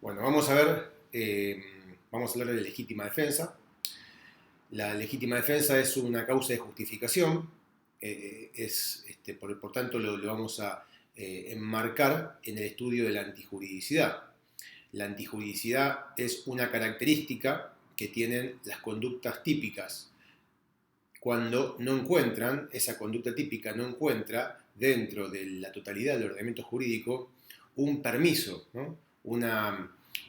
Bueno, vamos a ver, vamos a hablar de legítima defensa. La legítima defensa es una causa de justificación, por tanto lo vamos a enmarcar en el estudio de la antijuridicidad. La antijuridicidad es una característica que tienen las conductas típicas cuando no encuentran, esa conducta típica no encuentra dentro de la totalidad del ordenamiento jurídico un permiso, ¿no?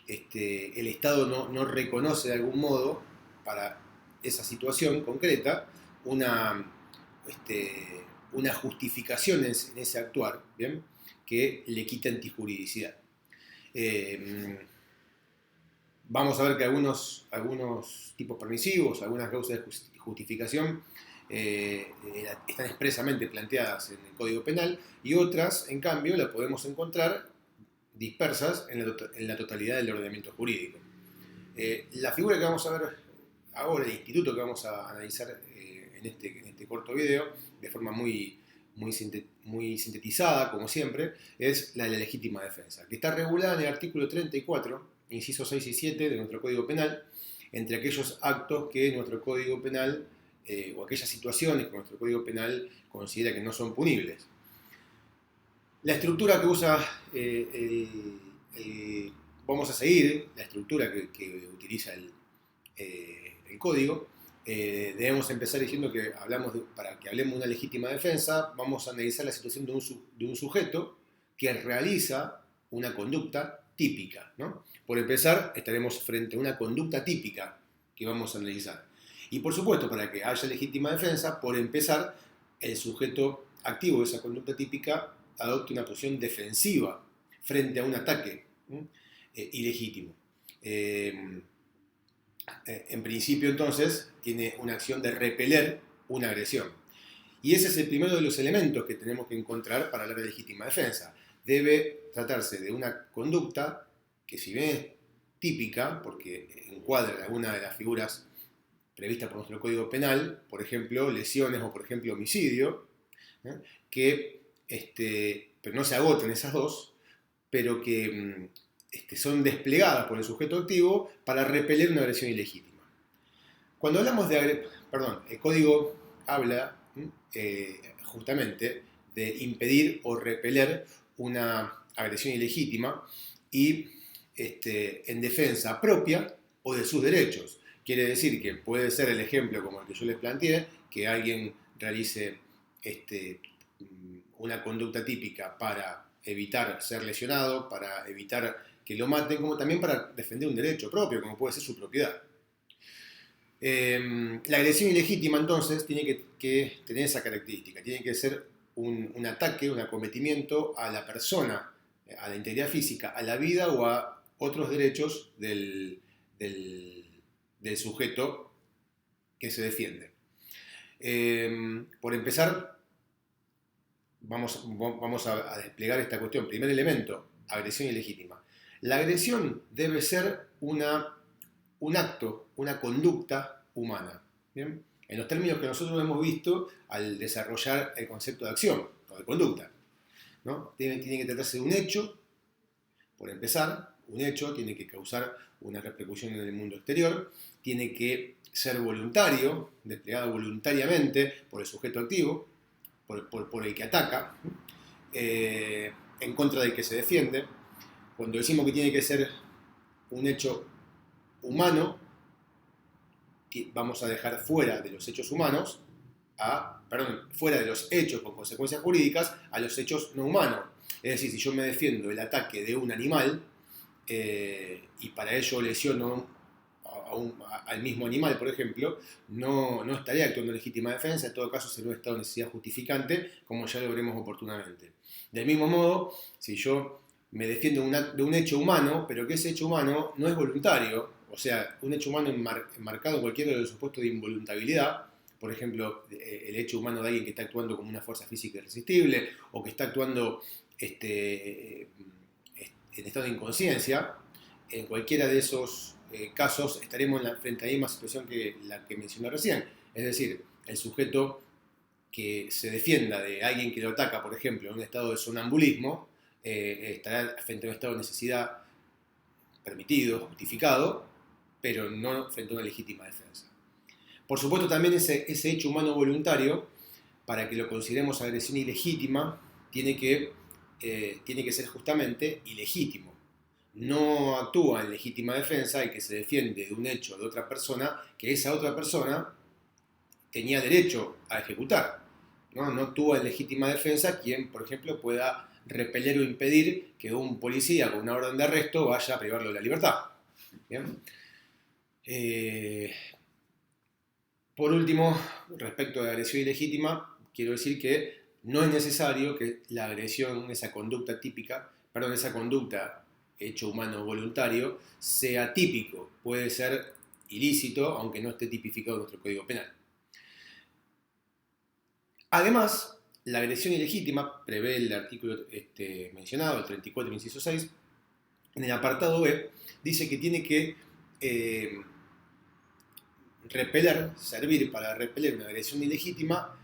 El Estado no reconoce de algún modo para esa situación concreta una, una justificación en ese actuar, ¿bien? Que le quita antijuridicidad. Vamos a ver que algunos tipos permisivos, algunas causas de justificación están expresamente planteadas en el Código Penal y otras, en cambio, las podemos encontrar dispersas en la totalidad del ordenamiento jurídico. La figura que vamos a ver ahora, el instituto que vamos a analizar en este corto video, de forma muy sintetizada, como siempre, es la de la legítima defensa, que está regulada en el artículo 34, incisos 6 y 7 de nuestro Código Penal, entre aquellos actos que nuestro Código Penal, o aquellas situaciones que nuestro Código Penal considera que no son punibles. La estructura que usa, vamos a seguir la estructura que utiliza el código. Debemos empezar diciendo que para que hablemos de una legítima defensa, vamos a analizar la situación de un sujeto que realiza una conducta típica, ¿no? Por empezar, estaremos frente a una conducta típica que vamos a analizar. Y por supuesto, para que haya legítima defensa, por empezar, el sujeto activo de esa conducta típica adopta una posición defensiva frente a un ataque ilegítimo. En principio, entonces, tiene una acción de repeler una agresión. Y ese es el primero de los elementos que tenemos que encontrar para hablar de legítima defensa. Debe tratarse de una conducta que, si bien es típica, porque encuadra alguna de las figuras previstas por nuestro Código Penal, por ejemplo, lesiones o por ejemplo homicidio, pero no se agotan esas dos, pero que son desplegadas por el sujeto activo para repeler una agresión ilegítima. Cuando hablamos el código habla justamente de impedir o repeler una agresión ilegítima y en defensa propia o de sus derechos. Quiere decir que puede ser el ejemplo como el que yo les planteé, que alguien realice una conducta típica para evitar ser lesionado, para evitar que lo maten, como también para defender un derecho propio, como puede ser su propiedad. La agresión ilegítima, entonces, tiene que tener esa característica, tiene que ser un ataque, un acometimiento a la persona, a la integridad física, a la vida o a otros derechos del sujeto que se defiende. Por empezar, vamos a desplegar esta cuestión. Primer elemento, agresión ilegítima. La agresión debe ser un acto, una conducta humana. ¿Bien? En los términos que nosotros hemos visto al desarrollar el concepto de acción o de conducta, ¿no? Tiene que tratarse de un hecho, por empezar, un hecho tiene que causar una repercusión en el mundo exterior, tiene que ser voluntario, desplegado voluntariamente por el sujeto activo, por el que ataca, en contra del que se defiende. Cuando decimos que tiene que ser un hecho humano, vamos a dejar fuera de los hechos humanos, fuera de los hechos con consecuencias jurídicas, a los hechos no humanos. Es decir, si yo me defiendo del ataque de un animal y para ello lesiono al mismo animal, por ejemplo, no estaría actuando en legítima defensa, en todo caso sería un estado de necesidad justificante, como ya lo veremos oportunamente. Del mismo modo, si yo me defiendo de un hecho humano, pero que ese hecho humano no es voluntario, o sea, un hecho humano enmarcado en cualquiera de los supuestos de involuntariedad, por ejemplo, el hecho humano de alguien que está actuando como una fuerza física irresistible, o que está actuando en estado de inconsciencia, en cualquiera de esos casos estaremos frente a la misma situación que la que mencioné recién. Es decir, el sujeto que se defienda de alguien que lo ataca, por ejemplo, en un estado de sonambulismo, estará frente a un estado de necesidad permitido, justificado, pero no frente a una legítima defensa. Por supuesto, también ese hecho humano voluntario, para que lo consideremos agresión ilegítima, tiene que ser justamente ilegítimo. No actúa en legítima defensa el que se defiende de un hecho de otra persona que esa otra persona tenía derecho a ejecutar. No actúa en legítima defensa quien, por ejemplo, pueda repeler o impedir que un policía con una orden de arresto vaya a privarlo de la libertad. ¿Bien? Por último, respecto de agresión ilegítima, quiero decir que no es necesario que la agresión, esa conducta hecho humano voluntario, sea típico. Puede ser ilícito, aunque no esté tipificado en nuestro Código Penal. Además, la agresión ilegítima prevé el artículo mencionado, el 34, inciso 6, en el apartado B, dice que tiene que servir para repeler una agresión ilegítima,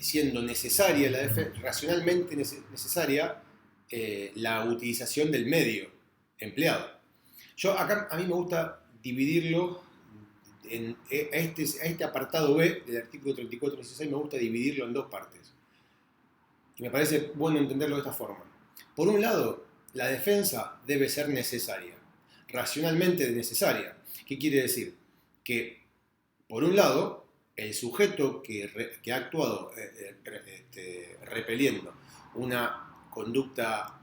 siendo necesaria racionalmente necesaria la utilización del medio empleado. A mí me gusta dividirlo a este apartado B del artículo 34, inciso 6, me gusta dividirlo en dos partes. Y me parece bueno entenderlo de esta forma. Por un lado, la defensa debe ser necesaria, racionalmente necesaria. ¿Qué quiere decir? Que, por un lado, el sujeto que ha actuado repeliendo una conducta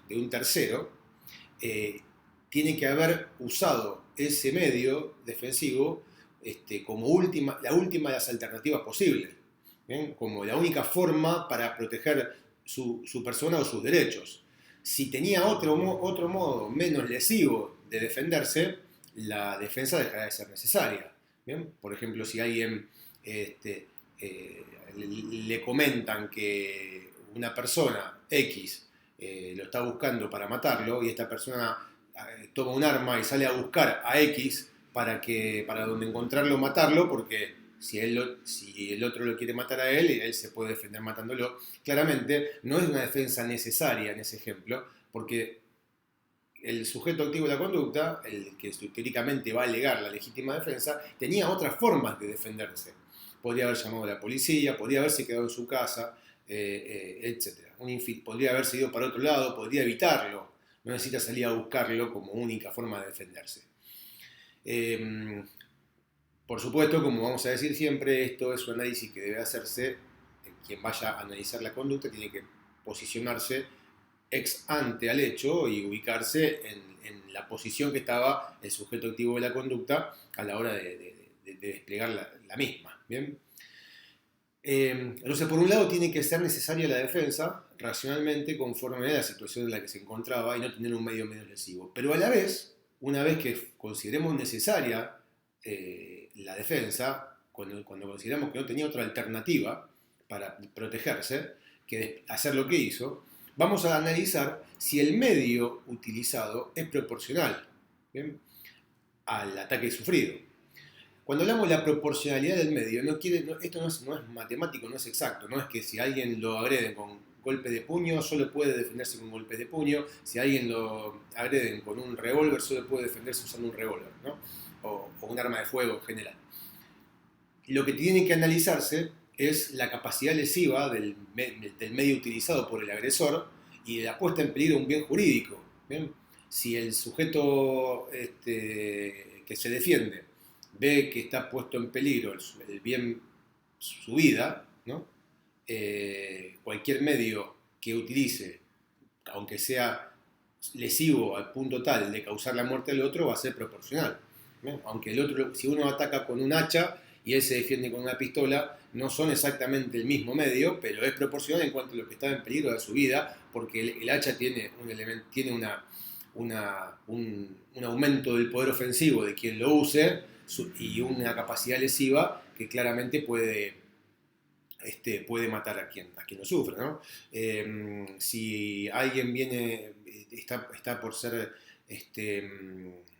de un tercero, tiene que haber usado ese medio defensivo como la última de las alternativas posibles, ¿bien? Como la única forma para proteger su persona o sus derechos. Si tenía otro modo menos lesivo de defenderse, la defensa dejará de ser necesaria. ¿Bien? Por ejemplo, si a alguien le comentan que una persona X lo está buscando para matarlo y esta persona toma un arma y sale a buscar a X para donde encontrarlo, matarlo, porque si el otro lo quiere matar a él se puede defender matándolo. Claramente no es una defensa necesaria en ese ejemplo, porque el sujeto activo de la conducta, el que teóricamente va a alegar la legítima defensa, tenía otras formas de defenderse. Podría haber llamado a la policía, podría haberse quedado en su casa, etc. Podría haberse ido para otro lado, podría evitarlo. No necesita salir a buscarlo como única forma de defenderse. Por supuesto, como vamos a decir siempre, esto es un análisis que debe hacerse. Quien vaya a analizar la conducta tiene que posicionarse ex ante al hecho y ubicarse en la posición que estaba el sujeto activo de la conducta a la hora de desplegar la misma. ¿Bien? Entonces, por un lado, tiene que ser necesaria la defensa racionalmente conforme a la situación en la que se encontraba y no tener un medio menos lesivo. Pero a la vez, una vez que consideremos necesaria la defensa, cuando consideramos que no tenía otra alternativa para protegerse que hacer lo que hizo, vamos a analizar si el medio utilizado es proporcional, ¿bien?, al ataque sufrido. Cuando hablamos de la proporcionalidad del medio, esto no es matemático, no es exacto. No es que si alguien lo agrede con golpe de puño, solo puede defenderse con golpes de puño. Si alguien lo agreden con un revólver, solo puede defenderse usando un revólver, ¿no? O un arma de fuego en general. Lo que tiene que analizarse es la capacidad lesiva del medio utilizado por el agresor y de la puesta en peligro de un bien jurídico. ¿Bien? Si el sujeto que se defiende ve que está puesto en peligro el bien, su vida, ¿no? Cualquier medio que utilice, aunque sea lesivo al punto tal de causar la muerte del otro, va a ser proporcional, ¿no? Aunque el otro, si uno ataca con un hacha y él se defiende con una pistola, no son exactamente el mismo medio, pero es proporcional en cuanto a lo que está en peligro de su vida, porque el hacha tiene un aumento del poder ofensivo de quien lo use y una capacidad lesiva que claramente puede matar a quien lo sufre, ¿no? Si alguien está por ser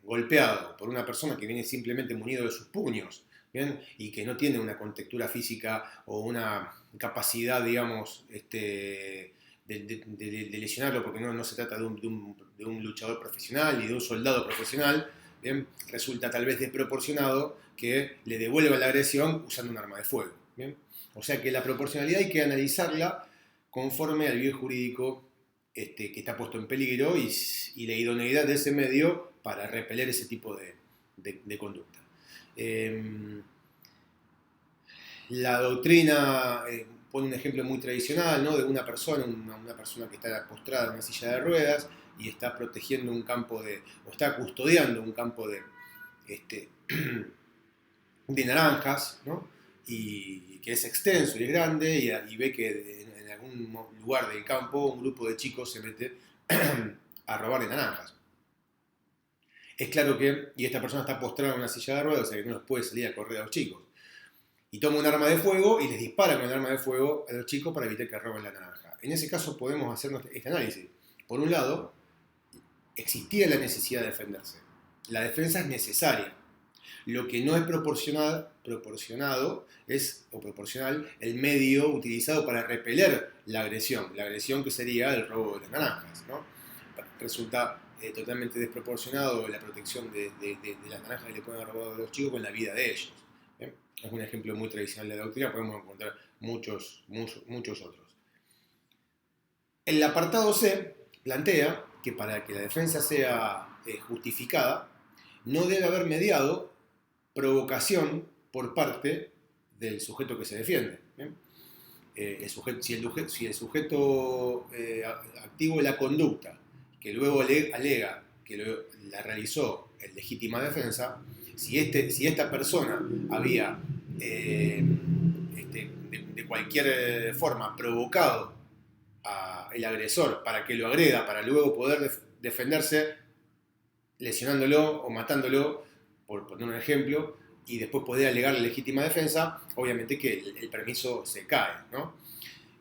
golpeado por una persona que viene simplemente munido de sus puños, ¿bien?, y que no tiene una contextura física o una capacidad, digamos, de lesionarlo, porque no se trata de un luchador profesional y de un soldado profesional, ¿bien? Resulta tal vez desproporcionado que le devuelva la agresión usando un arma de fuego. ¿Bien? O sea que la proporcionalidad hay que analizarla conforme al bien jurídico que está puesto en peligro y la idoneidad de ese medio para repeler ese tipo de conducta. La doctrina pone un ejemplo muy tradicional, ¿no? De una persona que está postrada en una silla de ruedas y está protegiendo un campo o está custodiando un campo de naranjas, ¿no? Y que es extenso y es grande y ve que en algún lugar del campo un grupo de chicos se mete a robarle naranjas. Es claro y esta persona está postrada en una silla de ruedas, o sea que no les puede salir a correr a los chicos. Y toma un arma de fuego y les dispara con el arma de fuego a los chicos para evitar que roben la naranja. En ese caso podemos hacer este análisis. Por un lado, existía la necesidad de defenderse. La defensa es necesaria. Lo que no es proporcional es el medio utilizado para repeler la agresión que sería el robo de las naranjas, ¿no? Resulta totalmente desproporcionado la protección de las naranjas que le pueden robar a los chicos con la vida de ellos. ¿Bien? Es un ejemplo muy tradicional de la doctrina, podemos encontrar muchos otros. El apartado C plantea que para que la defensa sea justificada, no debe haber mediado provocación por parte del sujeto que se defiende. Si el sujeto activo de la conducta, que luego alega que la realizó en legítima defensa, si esta persona había de cualquier forma provocado al agresor para que lo agreda, para luego poder defenderse lesionándolo o matándolo, por poner un ejemplo, y después poder alegar la legítima defensa, obviamente que el permiso se cae, ¿no?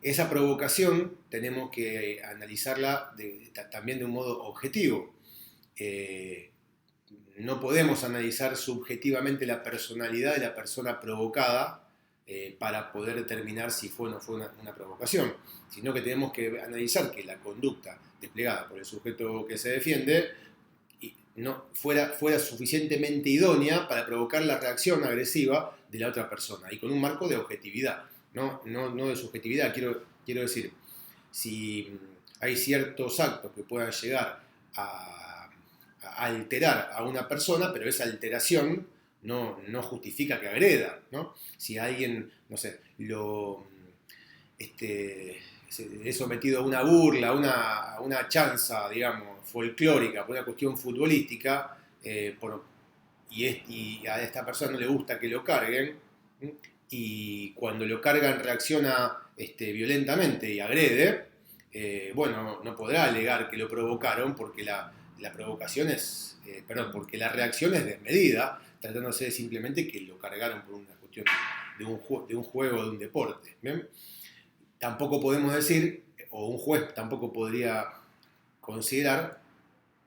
Esa provocación tenemos que analizarla también de un modo objetivo. No podemos analizar subjetivamente la personalidad de la persona provocada para poder determinar si fue o no fue una provocación, sino que tenemos que analizar que la conducta desplegada por el sujeto que se defiende no fuera suficientemente idónea para provocar la reacción agresiva de la otra persona y con un marco de objetividad, no de subjetividad. Quiero decir, si hay ciertos actos que puedan llegar a alterar a una persona, pero esa alteración no justifica que agreda, ¿no? Si alguien, no sé, es sometido a una burla, a una chanza, digamos, folclórica, por una cuestión futbolística, y a esta persona no le gusta que lo carguen, y cuando lo cargan reacciona violentamente y agrede, bueno, no podrá alegar que lo provocaron porque la provocación porque la reacción es desmedida, tratándose simplemente que lo cargaron por una cuestión de un juego, de un deporte. ¿Bien? Tampoco podemos decir, o un juez tampoco podría considerar,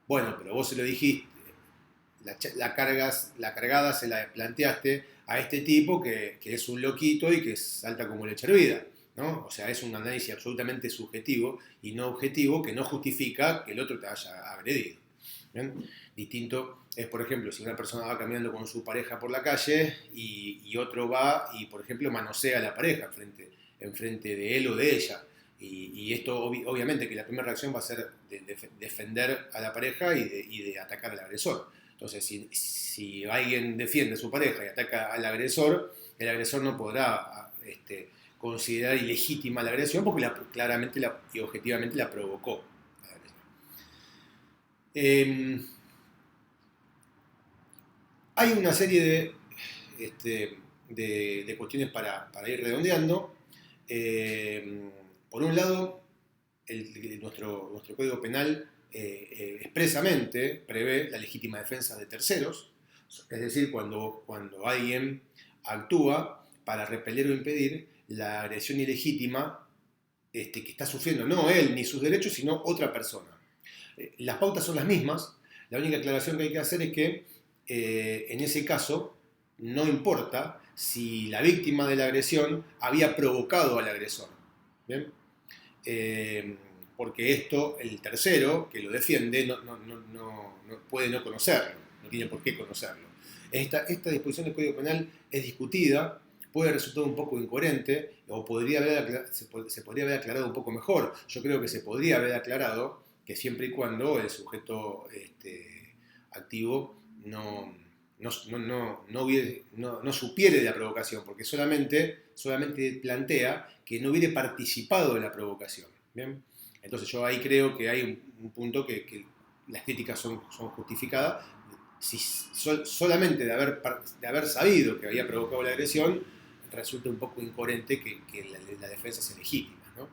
bueno, pero vos se lo dijiste, la cargada se la planteaste a este tipo que es un loquito y que salta como leche hervida, ¿no? O sea, es un análisis absolutamente subjetivo y no objetivo que no justifica que el otro te haya agredido. ¿Bien? Distinto es, por ejemplo, si una persona va caminando con su pareja por la calle y otro va y, por ejemplo, manosea a la pareja enfrente de él o de ella. Y esto obviamente que la primera reacción va a ser de defender a la pareja y de atacar al agresor. Entonces, si alguien defiende a su pareja y ataca al agresor, el agresor no podrá considerar ilegítima la agresión porque claramente y objetivamente la provocó. Hay una serie de cuestiones para ir redondeando. Por un lado, nuestro Código Penal expresamente prevé la legítima defensa de terceros, es decir, cuando alguien actúa para repeler o impedir la agresión ilegítima que está sufriendo no él ni sus derechos, sino otra persona. Las pautas son las mismas, la única aclaración que hay que hacer es que en ese caso no importa si la víctima de la agresión había provocado al agresor. ¿Bien? porque esto, el tercero que lo defiende, no puede no conocerlo, no tiene por qué conocerlo. Esta disposición del Código Penal es discutida, puede resultar un poco incoherente, o se podría haber aclarado un poco mejor. Yo creo que se podría haber aclarado que siempre y cuando el sujeto activo no supiere de la provocación, porque solamente plantea que no hubiere participado de la provocación. ¿Bien? Entonces yo ahí creo que hay un punto que las críticas son justificadas. Si solamente de haber sabido que había provocado la agresión, resulta un poco incoherente que la defensa sea legítima, ¿no?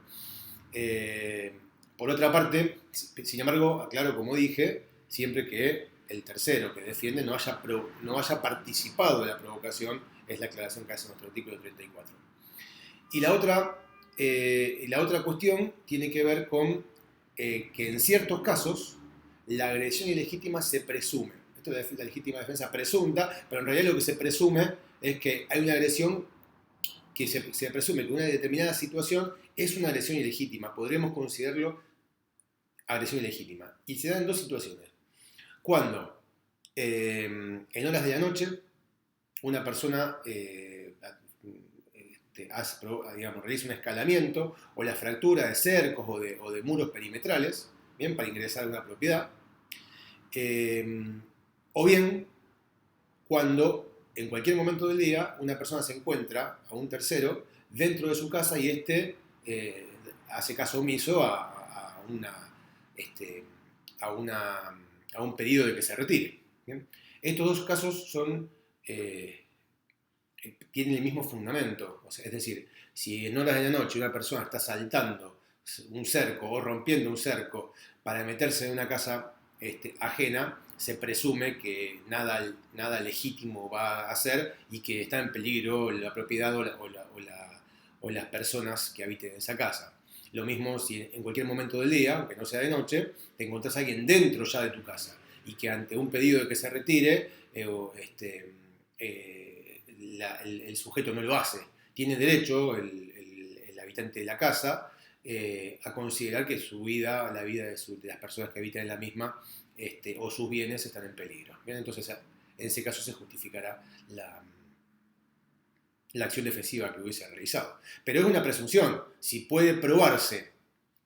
Por otra parte, sin embargo, aclaro, como dije, siempre que el tercero que defiende no haya participado de la provocación, es la aclaración que hace nuestro artículo 34. Y la otra cuestión tiene que ver con que en ciertos casos la agresión ilegítima se presume. Esto es la legítima defensa presunta, pero en realidad lo que se presume es que hay una agresión que se presume que una determinada situación es una agresión ilegítima. Podremos considerarlo agresión ilegítima. Y se dan dos situaciones. Cuando en horas de la noche una persona realiza un escalamiento o la fractura de cercos o de muros perimetrales, bien, para ingresar a una propiedad, o bien cuando en cualquier momento del día una persona se encuentra a un tercero dentro de su casa y hace caso omiso a un pedido de que se retire. ¿Bien? Estos dos casos tienen el mismo fundamento. O sea, es decir, si en horas de la noche una persona está saltando un cerco o rompiendo un cerco para meterse en una casa ajena, se presume que nada legítimo va a hacer y que está en peligro la propiedad o las personas que habiten en esa casa. Lo mismo si en cualquier momento del día, aunque no sea de noche, te encontrás a alguien dentro ya de tu casa y que ante un pedido de que se retire, el sujeto no lo hace. Tiene derecho el habitante de la casa a considerar que su vida, la vida de las personas que habitan en la misma, o sus bienes están en peligro. ¿Bien? Entonces, en ese caso se justificará la acción defensiva que hubiese realizado. Pero es una presunción. Si puede probarse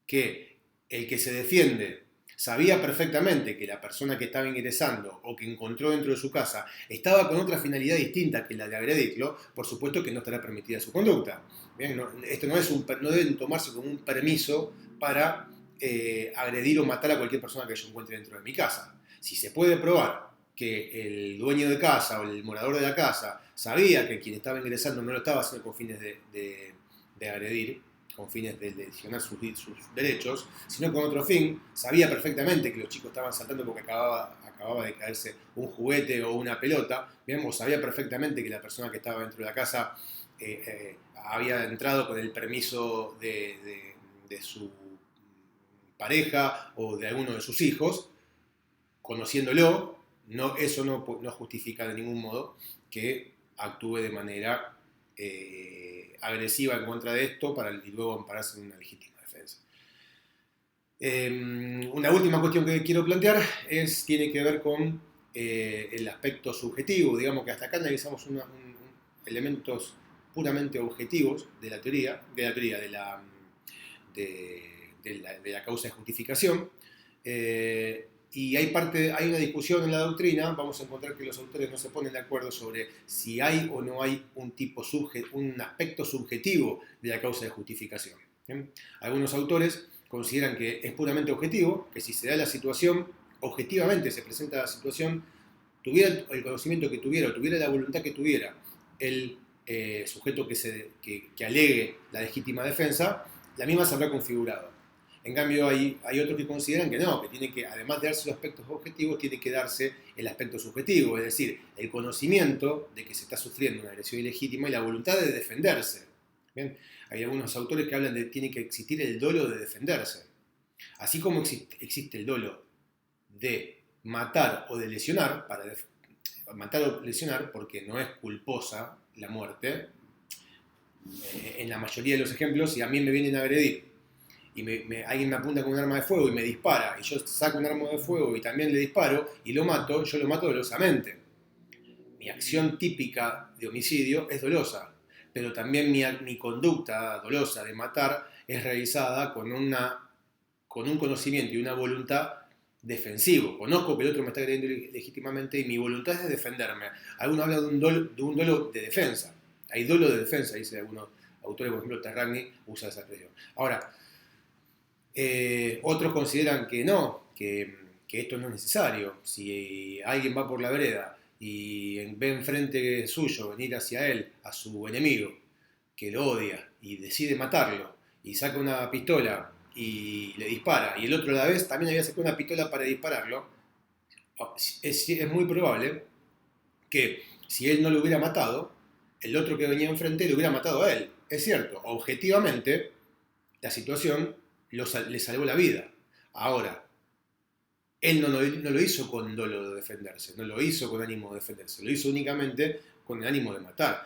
que el que se defiende sabía perfectamente que la persona que estaba ingresando o que encontró dentro de su casa estaba con otra finalidad distinta que la de agredirlo, por supuesto que no estará permitida su conducta. Bien, esto no deben tomarse como un permiso para agredir o matar a cualquier persona que yo encuentre dentro de mi casa. Si se puede probar que el dueño de casa o el morador de la casa sabía que quien estaba ingresando no lo estaba haciendo con fines de agredir, con fines de lesionar sus derechos, sino con otro fin, sabía perfectamente que los chicos estaban saltando porque acababa de caerse un juguete o una pelota, o sabía perfectamente que la persona que estaba dentro de la casa había entrado con el permiso de su pareja o de alguno de sus hijos, conociéndolo, eso no justifica de ningún modo que actúe de manera agresiva en contra de esto y luego ampararse en una legítima defensa. Una última cuestión que quiero plantear tiene que ver con el aspecto subjetivo. Digamos que hasta acá analizamos elementos puramente objetivos de la causa de justificación. Y hay una discusión en la doctrina. Vamos a encontrar que los autores no se ponen de acuerdo sobre si hay o no hay un aspecto subjetivo de la causa de justificación. ¿Bien? Algunos autores consideran que es puramente objetivo, que si se da la situación, objetivamente se presenta la situación, tuviera el conocimiento que tuviera o tuviera la voluntad que tuviera el sujeto que alegue la legítima defensa, la misma se habrá configurado. En cambio, hay otros que consideran que no, que además de darse los aspectos objetivos, tiene que darse el aspecto subjetivo, es decir, el conocimiento de que se está sufriendo una agresión ilegítima y la voluntad de defenderse. ¿Bien? Hay algunos autores que hablan de que tiene que existir el dolo de defenderse. Así como existe el dolo de matar o de lesionar, matar o lesionar porque no es culposa la muerte, en la mayoría de los ejemplos, si a mí me vienen a agredir y alguien me apunta con un arma de fuego y me dispara, y yo saco un arma de fuego y también le disparo y lo mato, yo lo mato dolosamente. Mi acción típica de homicidio es dolosa, pero también mi conducta dolosa de matar es realizada con un conocimiento y una voluntad defensivo. Conozco que el otro me está agrediendo legítimamente y mi voluntad es de defenderme. Algunos hablan de un dolo de defensa. Hay dolo de defensa, dice algunos autores, por ejemplo, Terragni usa esa expresión. Ahora, otros consideran que no, que esto no es necesario. Si alguien va por la vereda y ve enfrente suyo venir hacia él a su enemigo, que lo odia y decide matarlo, y saca una pistola y le dispara, y el otro a la vez también había sacado una pistola para dispararlo, es muy probable que si él no lo hubiera matado, el otro que venía enfrente lo hubiera matado a él. Es cierto, objetivamente, la situación le salvó la vida. Ahora, él no lo hizo con dolo de defenderse, no lo hizo con ánimo de defenderse, lo hizo únicamente con el ánimo de matar.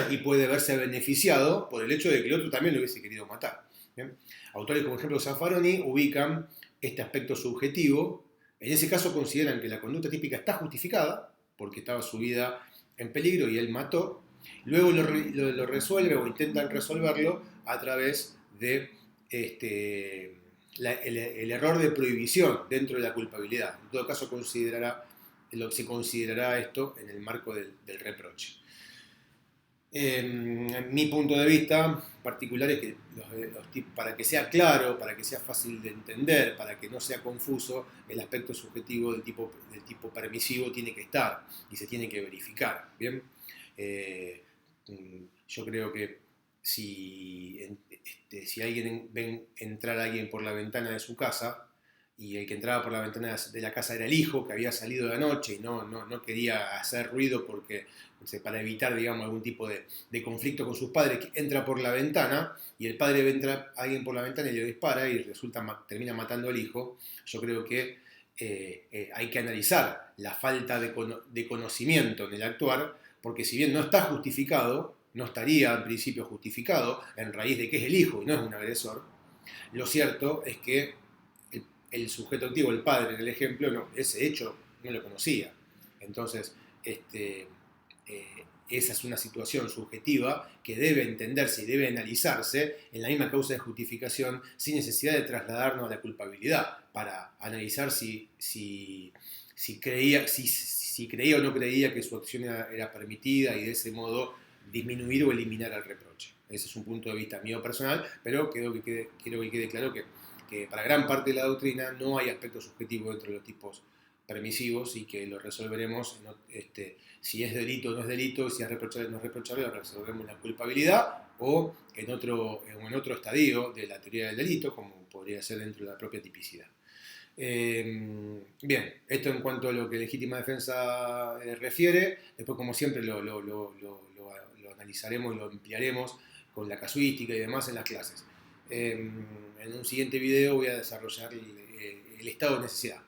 Y puede verse beneficiado por el hecho de que el otro también lo hubiese querido matar. ¿Bien? Autores como ejemplo Zaffaroni ubican este aspecto subjetivo. En ese caso consideran que la conducta típica está justificada porque estaba su vida en peligro y él mató. Luego lo resuelve o intentan resolverlo a través de el error de prohibición dentro de la culpabilidad. En todo caso se considerará esto en el marco del reproche. Mi punto de vista particular es que para que sea claro, para que sea fácil de entender, para que no sea confuso, el aspecto subjetivo del tipo permisivo tiene que estar y se tiene que verificar. ¿Bien? Yo creo que si ven entrar a alguien por la ventana de su casa y el que entraba por la ventana de la casa era el hijo que había salido de la noche y no quería hacer ruido porque, no sé, para evitar, digamos, algún tipo de conflicto con sus padres, que entra por la ventana y el padre ve entrar a alguien por la ventana y le dispara y termina matando al hijo. Yo creo que hay que analizar la falta de conocimiento en el actuar, porque si bien no está justificado, no estaría en principio justificado en raíz de que es el hijo y no es un agresor, lo cierto es que el sujeto activo, el padre en el ejemplo, ese hecho no lo conocía. Entonces, esa es una situación subjetiva que debe entenderse y debe analizarse en la misma causa de justificación sin necesidad de trasladarnos a la culpabilidad para analizar si creía o no creía que su acción era permitida y de ese modo disminuir o eliminar el reproche. Ese es un punto de vista mío personal, pero quiero que quede claro que para gran parte de la doctrina no hay aspecto subjetivo dentro de los tipos permisivos y que lo resolveremos si es delito o no es delito, si es reprochable o no es reprochable, lo resolvemos en la culpabilidad o en otro estadio de la teoría del delito, como podría ser dentro de la propia tipicidad. Bien, esto en cuanto a lo que legítima defensa refiere. Después, como siempre, lo analizaremos y lo ampliaremos con la casuística y demás en las clases. En un siguiente video voy a desarrollar el estado de necesidad.